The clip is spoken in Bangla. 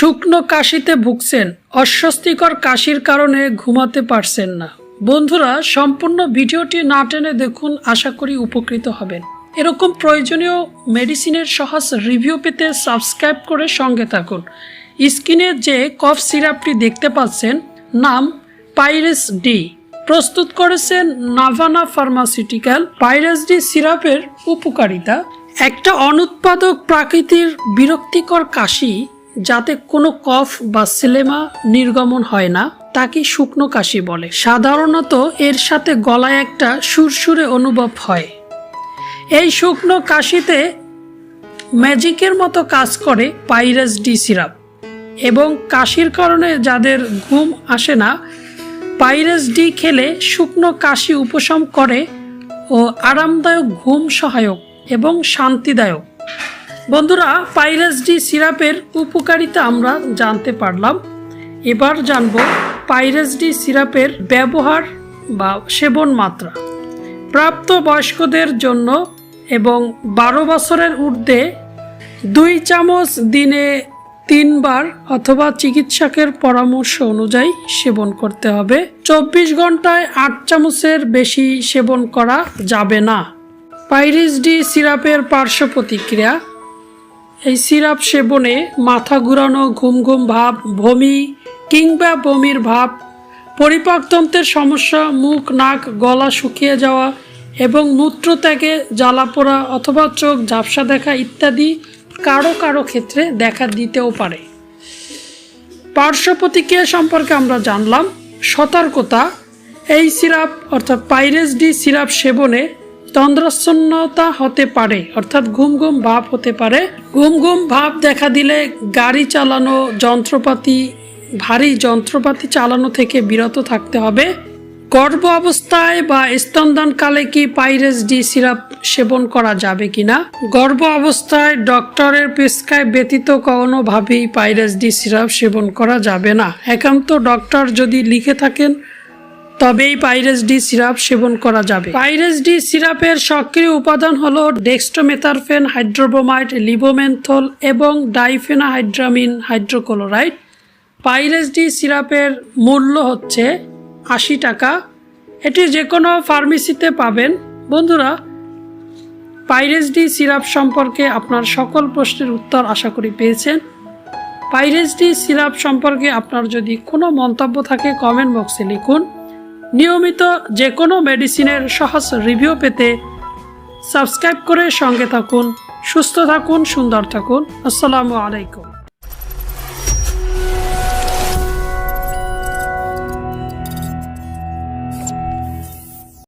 শুকনো কাশিতে ভুগছেন, অস্বস্তিকর কাশির কারণে ঘুমাতে পারছেন না। বন্ধুরা, সম্পূর্ণ ভিডিওটি না টেনে দেখুন, আশা করি উপকৃত হবেন। এরকম প্রয়োজনীয় মেডিসিনের সহজ রিভিউ পেতে সাবস্ক্রাইব করে সঙ্গে থাকুন। স্ক্রিনে যে কফ সিরাপটি দেখতে পাচ্ছেন, নাম পাইরেস ডি, প্রস্তুত করেছেন নাভানা ফার্মাসিউটিক্যাল। পাইরেস ডি সিরাপের উপকারিতা: একটা অনুৎপাদক প্রাকৃতির বিরক্তিকর কাশি যাতে কোনো কফ বা সিলেমা নির্গমন হয় না তাকে শুকনো কাশি বলে। সাধারণত এর সাথে গলায় একটা সুরসুরে অনুভব হয়। এই শুকনো কাশিতে ম্যাজিকের মতো কাজ করে পাইরেস ডি সিরাপ, এবং কাশির কারণে যাদের ঘুম আসে না, পাইরেস ডি খেলে শুকনো কাশি উপশম করে ও আরামদায়ক ঘুম সহায়ক এবং শান্তিদায়ক। বন্ধুরা, পাইরেস ডি সিরাপের উপকারিতা আমরা জানতে পারলাম। এবার জানব পাইরেস ডি সিরাপের ব্যবহার বা সেবন মাত্রা। প্রাপ্ত বয়স্কদের জন্য এবং 12 বছরের ঊর্ধ্বে 2 চামচ দিনে 3 বার অথবা চিকিৎসকের পরামর্শ অনুযায়ী সেবন করতে হবে। 24 ঘন্টায় 8 চামচের বেশি সেবন করা যাবে না। পাইরেস ডি সিরাপের পার্শ্ব প্রতিক্রিয়া: এই সিরাপ সেবনে মাথা ঘুরানো, ঘুম ঘুম ভাব, বমি কিংবা বমির ভাব, পরিপাকতন্ত্রের সমস্যা, মুখ নাক গলা শুকিয়ে যাওয়া এবং মূত্রত্যাগে জ্বালা পোড়া অথবা চোখ ঝাপসা দেখা ইত্যাদি কারো কারো ক্ষেত্রে দেখা দিতেও পারে। পার্শ্ব প্রতিক্রিয়া সম্পর্কে আমরা জানলাম। সতর্কতা: এই সিরাপ অর্থাৎ পাইরেস ডি সিরাপ সেবনে তন্দ্রাচ্ছন্নতা হতে পারে, অর্থাৎ ঘুম ঘুম ভাব হতে পারে। ঘুম ঘুম ভাব দেখা দিলে গাড়ি চালানো, ভারী যন্ত্রপাতি চালানো থেকে বিরত থাকতে হবে। গর্ভ অবস্থায় বা স্তনদানকালে কি পাইরেস ডি সিরাপ সেবন করা যাবে কিনা? গর্ভ অবস্থায় ডক্টরের প্রেসক্রাইব ব্যতীত কোনোভাবেই পাইরেস ডি সিরাপ সেবন করা যাবে না। একান্ত ডক্টর যদি লিখে থাকেন তবেই পাইরেস ডি সিরাপ সেবন করা যাবে। পাইরেস ডি সিরাপের সক্রিয় উপাদান হলো ডেক্সট্রোমেথারফেন হাইড্রোব্রোমাইড, লিবোমেন্থল এবং ডাইফেনাহাইড্রামিন হাইড্রোক্লোরাইড। পাইরেস ডি সিরাপের মূল্য হচ্ছে 80 টাকা। এটি যে কোনো ফার্মেসিতে পাবেন। বন্ধুরা, পাইরেস ডি সিরাপ সম্পর্কে আপনার সকল প্রশ্নের উত্তর আশা করি পেয়েছেন। পাইরেস ডি সিরাপ সম্পর্কে আপনার যদি কোনো মন্তব্য থাকে কমেন্ট বক্সে লিখুন। নিয়মিত যে কোনো মেডিসিনের সহজ রিভিউ পেতে সাবস্ক্রাইব করে সঙ্গে থাকুন। সুস্থ থাকুন, সুন্দর থাকুন। আসসালামু আলাইকুম।